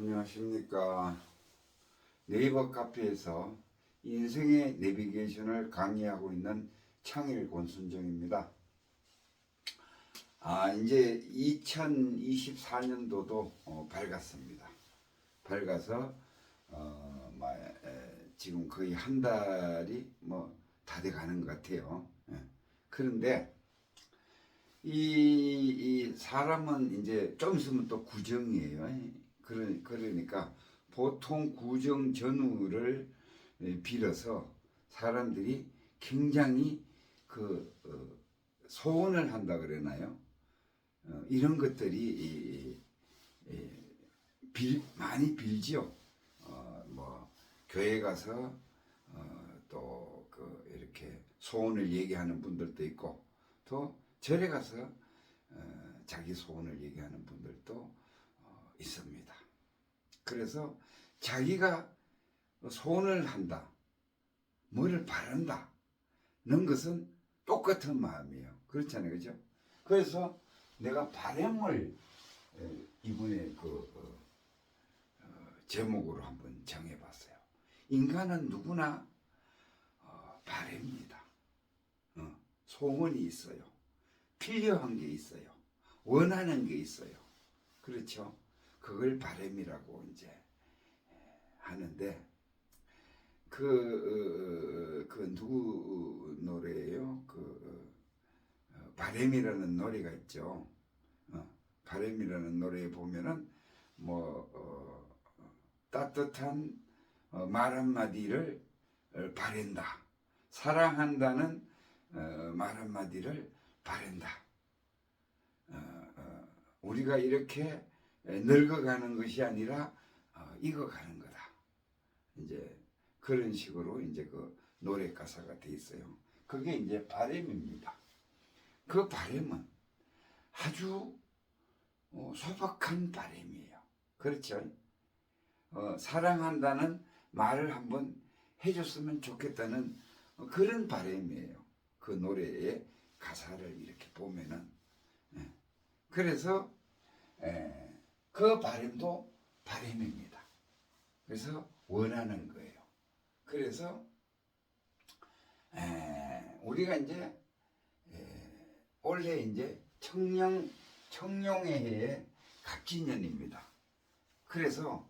안녕하십니까. 네이버 카페에서 인생의 내비게이션을 강의하고 있는 창일 권순정입니다. 이제 2024년도도 밝았습니다. 밝아서 지금 거의 한 달이 다 돼가는 것 같아요. 그런데 이 사람은 이제 좀 있으면 또 구정이에요. 그러니까 보통 구정 전후를 빌어서 사람들이 굉장히 소원을 한다 그러나요? 이런 것들이 많이 빌지요. 교회 가서 또 이렇게 소원을 얘기하는 분들도 있고, 또 절에 가서 자기 소원을 얘기하는 분들도 있습니다. 그래서 자기가 소원을 한다, 뭐를 바란다 는 것은 똑같은 마음이에요. 그렇잖아요, 그죠? 그래서 내가 바람을 이번에 제목으로 한번 정해봤어요. 인간은 누구나 바람입니다. 소원이 있어요. 필요한 게 있어요. 원하는 게 있어요. 그렇죠? 그걸 바람이라고 이제 하는데, 누구 노래예요? 바람이라는 노래가 있죠. 바람이라는 노래에 보면은 따뜻한 말 한마디를 바란다. 사랑한다는 말 한마디를 바란다. 우리가 이렇게 늙어가는 것이 아니라 익어가는 거다. 이제 그런 식으로 이제 그 노래 가사가 돼 있어요. 그게 이제 바람입니다. 그 바람은 아주 소박한 바람이에요. 그렇죠? 사랑한다는 말을 한번 해줬으면 좋겠다는 그런 바람이에요. 그 노래의 가사를 이렇게 보면은. 그래서 그 바람도 바람입니다. 그래서 원하는 거예요. 그래서 우리가 이제 올해 이제 청룡의 해에 갑진년입니다. 그래서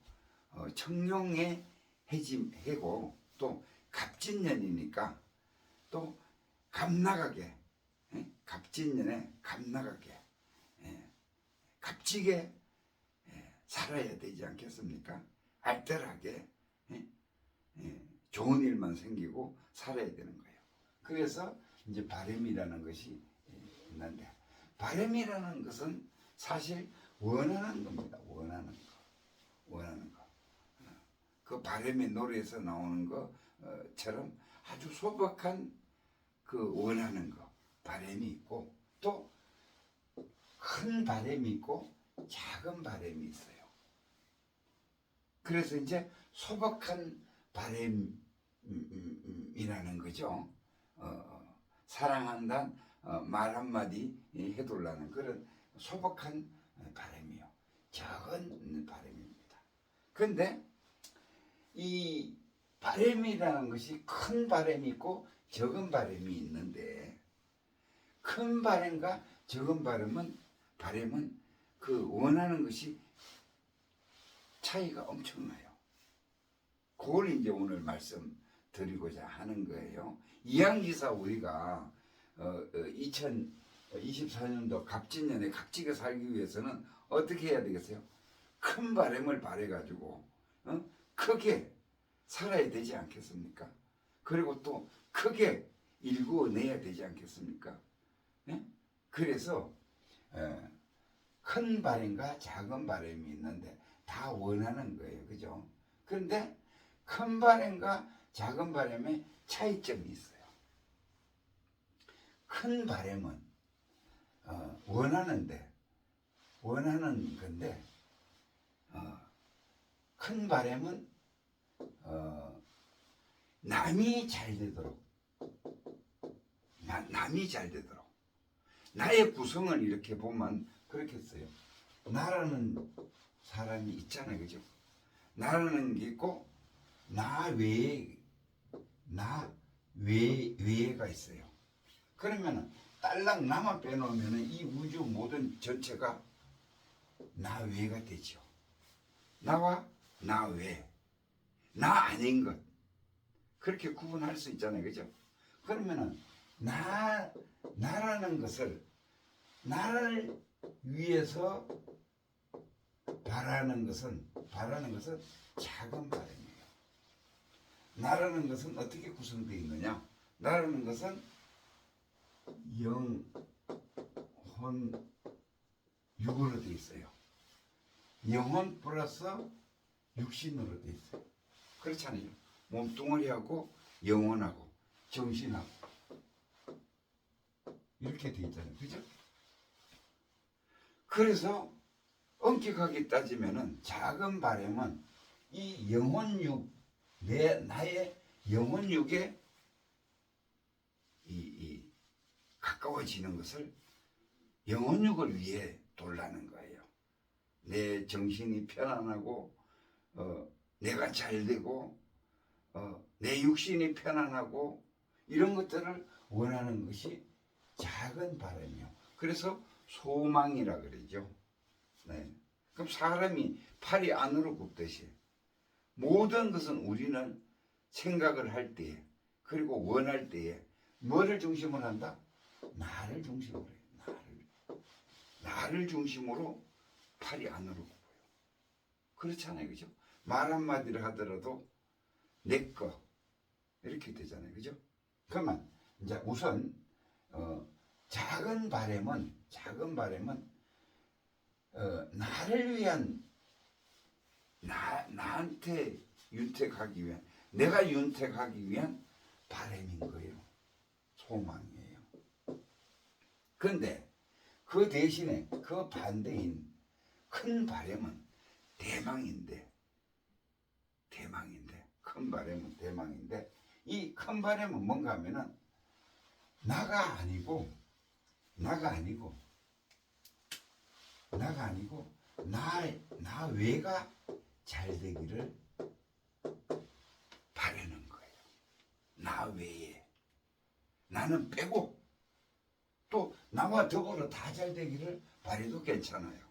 청룡의 해고 또 갑진년이니까 또 갑나가게, 갑진년에 갑나가게, 값지게 살아야 되지 않겠습니까? 알뜰하게 좋은 일만 생기고 살아야 되는 거예요. 그래서 이제 바람이라는 것이 있는데, 바람이라는 것은 사실 원하는 겁니다. 원하는 거. 그 바람의 노래에서 나오는 것처럼 아주 소박한 그 원하는 거, 바람이 있고, 또 큰 바람이 있고 작은 바람이 있어요. 그래서 이제 소박한 바람이라는 거죠. 사랑한다는 말 한마디 해둘라는 그런 소박한 바람이요. 작은 바람입니다. 그런데 이 바람이라는 것이 큰 바람이 있고 적은 바람이 있는데, 큰 바람과 적은 바람은 그 원하는 것이 차이가 엄청나요. 그걸 이제 오늘 말씀드리고자 하는 거예요. 이양기사 우리가 2024년도 갑진년에 값지게 살기 위해서는 어떻게 해야 되겠어요? 큰 바람을 바래가지고 크게 살아야 되지 않겠습니까? 그리고 또 크게 일구어내야 되지 않겠습니까? 그래서 큰 바람과 작은 바람이 있는데 다 원하는 거예요. 그죠? 그런데 큰 바람과 작은 바람의 차이점이 있어요. 큰 바람은 원하는 건데, 큰 바람은 남이 잘 되도록, 나의 구성을 이렇게 보면 그렇겠어요. 나라는 사람이 있잖아요, 그죠? 나라는 게 있고 외가 있어요. 그러면은 딸랑 나만 빼놓으면은 이 우주 모든 전체가 나 외가 되죠. 나와 나 외, 나 아닌 것, 그렇게 구분할 수 있잖아요, 그죠? 그러면은 나라는 것을 나를 위해서 바라는 것은 작은 바람이에요. 나라는 것은 어떻게 구성되어 있느냐? 나라는 것은 영, 혼, 육으로 되어 있어요. 영혼 플러스 육신으로 되어 있어요. 그렇잖아요. 몸뚱어리하고 영혼하고 정신하고 이렇게 되어 있잖아요. 그죠? 그래서 엄격하게 따지면은 작은 바람은 이 영혼육, 나의 영혼육에 가까워지는 것을 영혼육을 위해 돌라는 거예요. 내 정신이 편안하고 내가 잘 되고 내 육신이 편안하고 이런 것들을 원하는 것이 작은 바람이요. 그래서 소망이라 그러죠. 네. 그럼 사람이 팔이 안으로 굽듯이 모든 것은 우리는 생각을 할 때에 그리고 원할 때에 뭐를 중심으로 한다? 나를 중심으로 해요. 나를 중심으로 팔이 안으로 굽어요. 그렇잖아요, 그죠? 말 한마디를 하더라도 내 거 이렇게 되잖아요, 그죠? 그러면 이제 우선 작은 바람은 나를 위한 나한테 윤택하기 위한 내가 윤택하기 위한 바람인 거예요. 소망이에요. 그런데 그 대신에 그 반대인 큰 바람은 대망인데 큰 바람은 대망인데 이 큰 바람은 뭔가 하면은 나가 아니고 나 외가 잘 되기를 바라는 거예요. 나 외에 나는 빼고 또 나와 더불어 다 잘 되기를 바라도 괜찮아요.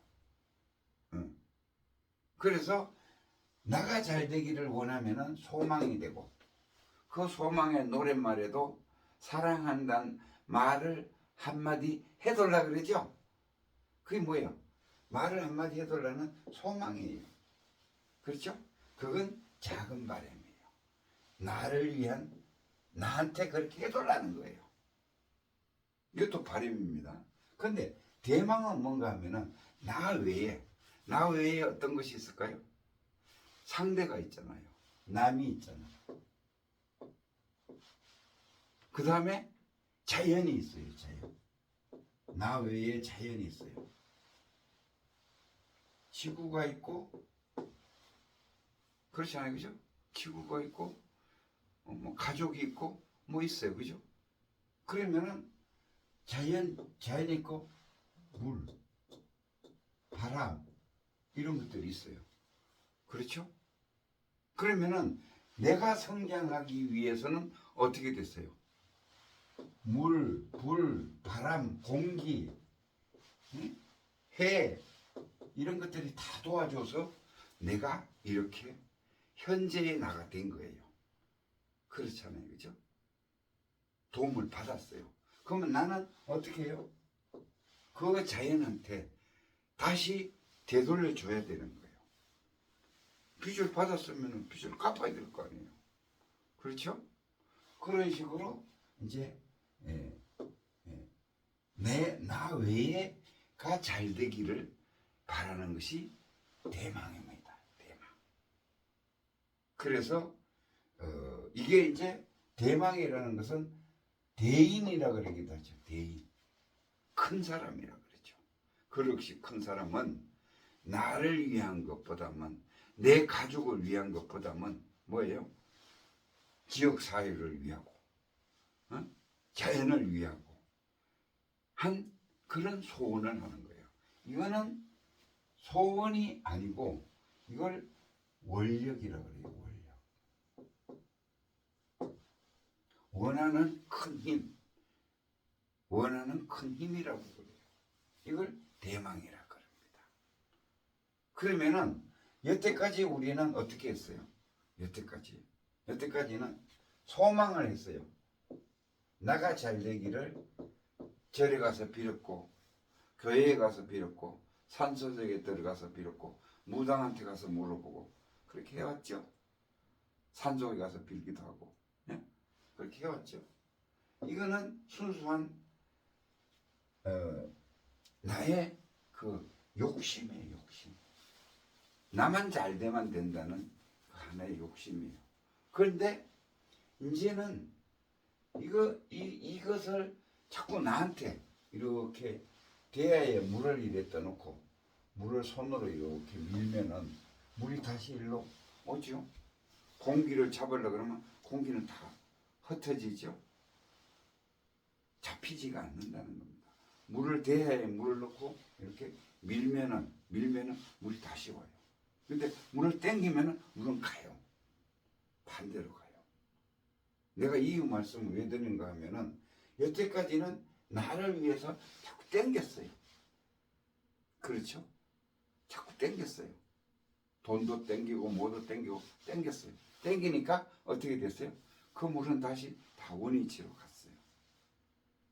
그래서 나가 잘 되기를 원하면은 소망이 되고 그 소망의 노랫말에도 사랑한다는 말을 한마디 해달라 그러죠. 그게 뭐예요? 말을 한마디 해달라는 소망이에요. 그렇죠? 그건 작은 바람이에요. 나를 위한 나한테 그렇게 해달라는 거예요. 이것도 바람입니다. 근데 대망은 뭔가 하면은 나 외에 어떤 것이 있을까요? 상대가 있잖아요. 남이 있잖아요. 그 다음에 자연이 있어요. 자연. 나 외에 자연이 있어요. 지구가 있고 그렇지 않아요, 그죠? 지구가 있고 뭐 가족이 있고 뭐 있어요, 그죠? 그러면은 자연 있고 물, 바람 이런 것들이 있어요. 그렇죠? 그러면은 내가 성장하기 위해서는 어떻게 됐어요? 물, 불, 바람, 공기, 해 이런 것들이 다 도와줘서 내가 이렇게 현재의 나가 된 거예요. 그렇잖아요, 그죠? 도움을 받았어요. 그러면 나는 어떻게 해요? 그 자연한테 다시 되돌려 줘야 되는 거예요. 빚을 받았으면 빚을 갚아야 될 거 아니에요. 그렇죠? 그런 식으로 이제 나 외에가 잘 되기를 바라는 것이 대망입니다. 대망. 그래서 이게 이제 대망이라는 것은 대인이라 그러기도 하죠. 대인. 큰 사람이라 그러죠. 그릇이 큰 사람은 나를 위한 것보다는 내 가족을 위한 것보다는 뭐예요? 지역 사회를 위하고 자연을 위하고 한 그런 소원을 하는 거예요. 이거는 소원이 아니고 이걸 원력이라 그래요. 원력. 원하는 큰 힘. 원하는 큰 힘이라고 그래요. 이걸 대망이라 그럽니다. 그러면은 여태까지 우리는 어떻게 했어요? 여태까지는 소망을 했어요. 나가 잘 되기를 절에 가서 빌었고, 교회에 가서 빌었고, 산소석에 들어가서 빌었고, 무당한테 가서 물어보고 그렇게 해왔죠. 산속에 가서 빌기도 하고, 예? 그렇게 해왔죠. 이거는 순수한 나의 그 욕심이에요. 욕심. 나만 잘 되면 된다는 그 하나의 욕심이에요. 그런데 이제는 이것을 자꾸 나한테 이렇게 대야에 물을 이래 떠놓고 물을 손으로 이렇게 밀면은 물이 다시 일로 오죠. 공기를 잡으려 그러면 공기는 다 흩어지죠. 잡히지가 않는다는 겁니다. 물을 대야에 물을 넣고 이렇게 밀면은 물이 다시 와요. 근데 물을 땡기면은 물은 가요. 반대로 가요. 내가 이 말씀을 왜 드리는가 하면은 여태까지는 나를 위해서 자꾸 땡겼어요. 그렇죠? 자꾸 땡겼어요. 돈도 땡기고 뭐도 땡기고 땡겼어요. 땡기니까 어떻게 됐어요? 그 물은 다시 다 원위치로 갔어요.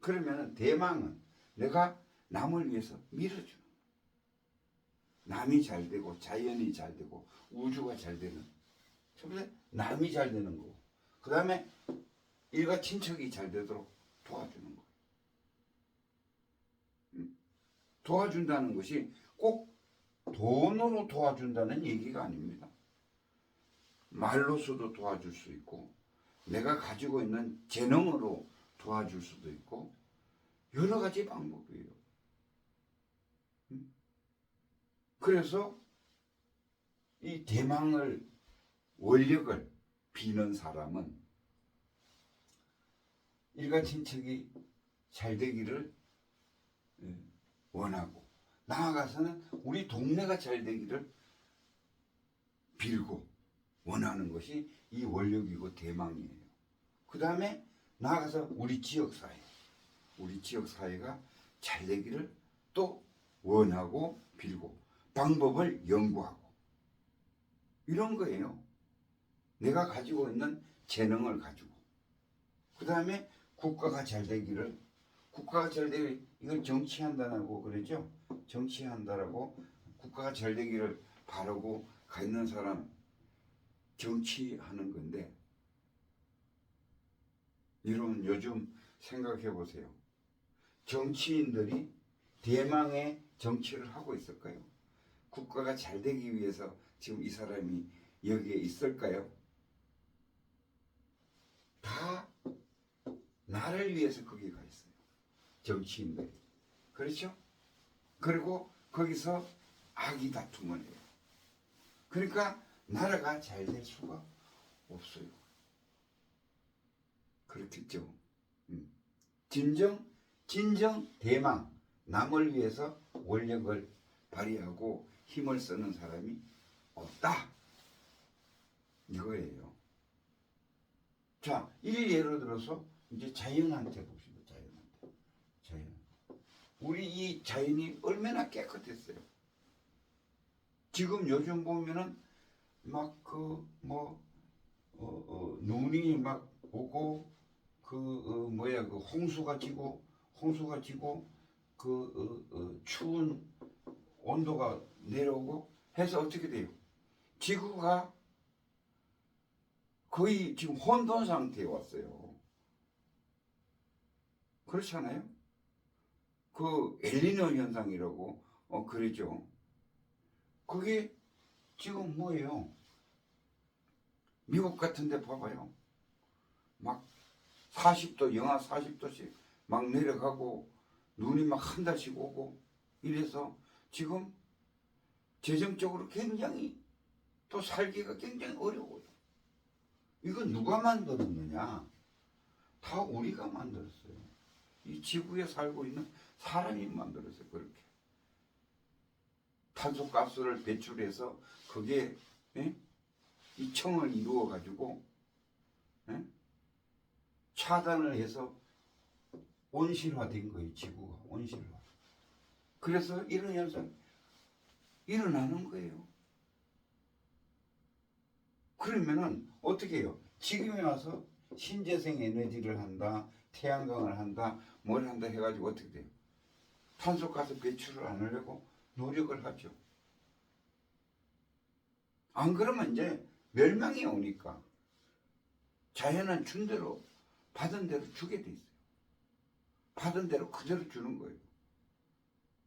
그러면은 대망은 내가 남을 위해서 밀어주는 거예요. 남이 잘 되고 자연이 잘 되고 우주가 잘 되는, 처음에 남이 잘 되는 거고, 그 다음에 일가 친척이 잘 되도록 도와주는 거예요. 도와준다는 것이 꼭 돈으로 도와준다는 얘기가 아닙니다. 말로서도 도와줄 수 있고, 내가 가지고 있는 재능으로 도와줄 수도 있고, 여러 가지 방법이에요. 그래서 이 대망을, 원력을 비는 사람은 일가 친척이 잘 되기를 원하고, 나아가서는 우리 동네가 잘 되기를 빌고 원하는 것이 이 원력이고 대망이에요. 그 다음에 나아가서 우리 지역사회가 잘 되기를 또 원하고 빌고 방법을 연구하고 이런 거예요. 내가 가지고 있는 재능을 가지고, 그 다음에 국가가 잘 되기를 이걸 정치한다라고 그러죠. 정치한다라고, 국가가 잘 되기를 바라고 가 있는 사람 정치하는 건데, 여러분 요즘 생각해 보세요. 정치인들이 대망의 정치를 하고 있을까요? 국가가 잘 되기 위해서 지금 이 사람이 여기에 있을까요? 다 나를 위해서 거기 가 있어요. 정치인들이. 그렇죠? 그리고 거기서 악의 다툼을 해요. 그러니까 나라가 잘 될 수가 없어요. 그렇겠죠. 진정 대망, 남을 위해서 원력을 발휘하고 힘을 쓰는 사람이 없다. 이거예요. 자, 예를 들어서 이제 자연한테 보시죠. 자연. 우리 이 자연이 얼마나 깨끗했어요. 지금 요즘 보면은 막 눈이 막 오고 홍수가 지고 추운 온도가 내려오고 해서 어떻게 돼요? 지구가 거의 지금 혼돈 상태에 왔어요. 그렇지 않아요? 그 엘니뇨 현상이라고 그러죠. 그게 지금 뭐예요? 미국 같은 데 봐봐요. 막 40도, 영하 40도씩 막 내려가고 눈이 막 한 달씩 오고 이래서 지금 재정적으로 굉장히 또 살기가 굉장히 어려워요. 이건 누가 만들었느냐? 다 우리가 만들었어요. 이 지구에 살고 있는 사람이 만들었어요. 그렇게. 탄소가스를 배출해서 그게 이 청을 이루어 가지고 차단을 해서 온실화된 거예요. 지구가 온실화. 그래서 이런 현상 일어나는 거예요. 그러면은 어떻게 해요? 지금에 와서 신재생 에너지를 한다, 태양광을 한다, 뭘 한다 해가지고 어떻게 돼요? 탄소가스 배출을 안 하려고 노력을 하죠. 안 그러면 이제 멸망이 오니까 자연은 준 대로 받은 대로 주게 돼 있어요. 받은 대로 그대로 주는 거예요.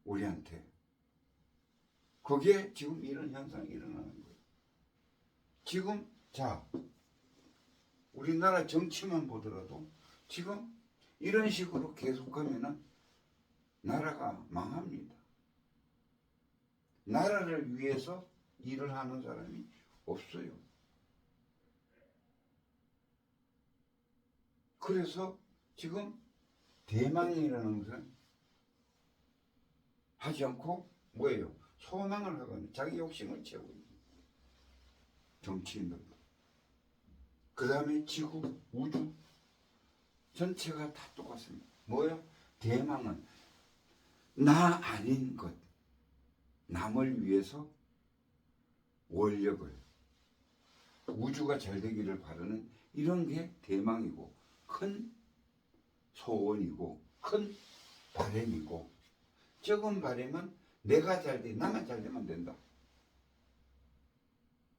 우리한테. 그게 지금 이런 현상이 일어나는 거예요. 지금 자 우리나라 정치만 보더라도 지금 이런 식으로 계속하면은 나라가 망합니다. 나라를 위해서 일을 하는 사람이 없어요. 그래서 지금 대망이라는 것은 하지 않고 뭐예요? 소망을 하거나 자기 욕심을 채우고 있는 정치인들. 그 다음에 지구, 우주 전체가 다 똑같습니다. 뭐예요? 대망은 나 아닌 것, 남을 위해서 원력을, 우주가 잘 되기를 바라는 이런 게 대망이고 큰 소원이고 큰 바람이고, 적은 바람은 내가 잘 돼, 나만 잘 되면 된다.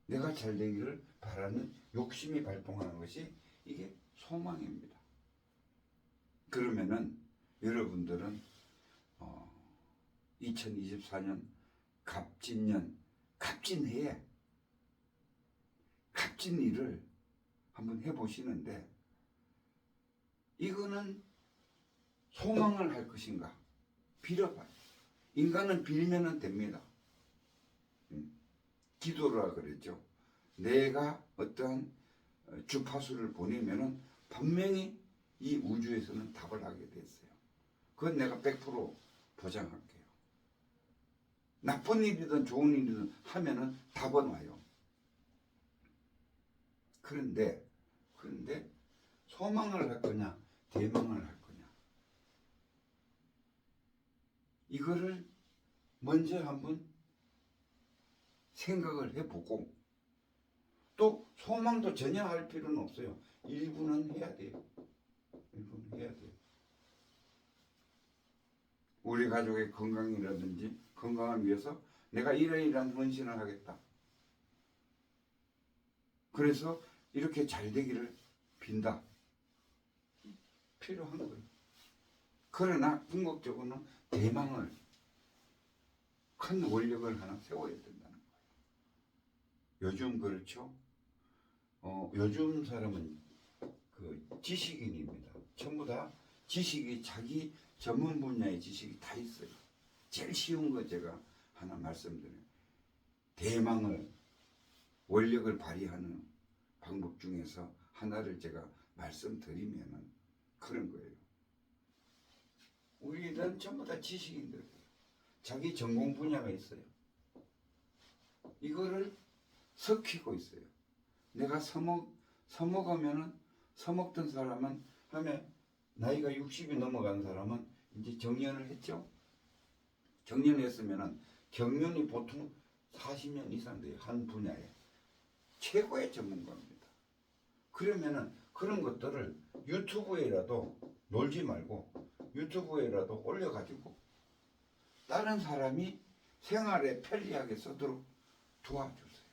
내가 잘 되기를 바라는 욕심이 발동하는 것이 이게 소망입니다. 그러면은 여러분들은 2024년 갑진년, 갑진해에 갑진일을 한번 해보시는데, 이거는 소망을 할 것인가? 빌어봐요. 인간은 빌면은 됩니다. 기도라 그랬죠. 내가 어떠한 주파수를 보내면은 분명히 이 우주에서는 답을 하게 됐어요. 그건 내가 100% 보장할게요. 나쁜 일이든 좋은 일이든 하면은 답은 와요. 그런데 소망을 할 거냐, 대망을 할 거냐. 이거를 먼저 한번 생각을 해보고, 또 소망도 전혀 할 필요는 없어요. 일부는 해야 돼요. 일부는 해야 돼요. 우리 가족의 건강이라든지 건강을 위해서 내가 이러이러한 헌신을 하겠다. 그래서 이렇게 잘 되기를 빈다. 필요한 거예요. 그러나 궁극적으로는 대망을, 큰 원력을 하나 세워야 된다는 거예요. 요즘 그렇죠. 요즘 사람은 그 지식인입니다. 전부 다 지식이 자기 전문 분야의 지식이 다 있어요. 제일 쉬운 거 제가 하나 말씀드려요. 대망을, 원력을 발휘하는 방법 중에서 하나를 제가 말씀드리면은 그런 거예요. 우리는 전부 다 지식인들, 자기 전공 분야가 있어요. 이거를 섞이고 있어요. 내가 서먹으면은, 서먹던 사람은 하면 나이가 60이 넘어간 사람은 이제 정년을 했죠. 정년했으면은 경륜이 보통 40년 이상 돼요. 한 분야에. 최고의 전문가입니다. 그러면은 그런 것들을 유튜브에라도 놀지 말고 유튜브에라도 올려가지고 다른 사람이 생활에 편리하게 쓰도록 도와주세요.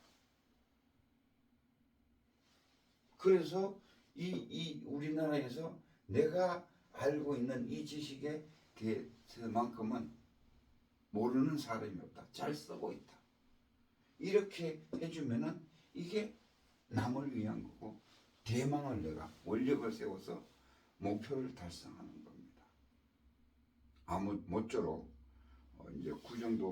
그래서 이 우리나라에서 내가 알고 있는 이 지식에 대해서만큼은 모르는 사람이 없다. 잘 쓰고 있다. 이렇게 해주면은 이게 남을 위한 거고, 대망을 내가 원력을 세워서 목표를 달성하는 겁니다. 모쪼록 이제 그 정도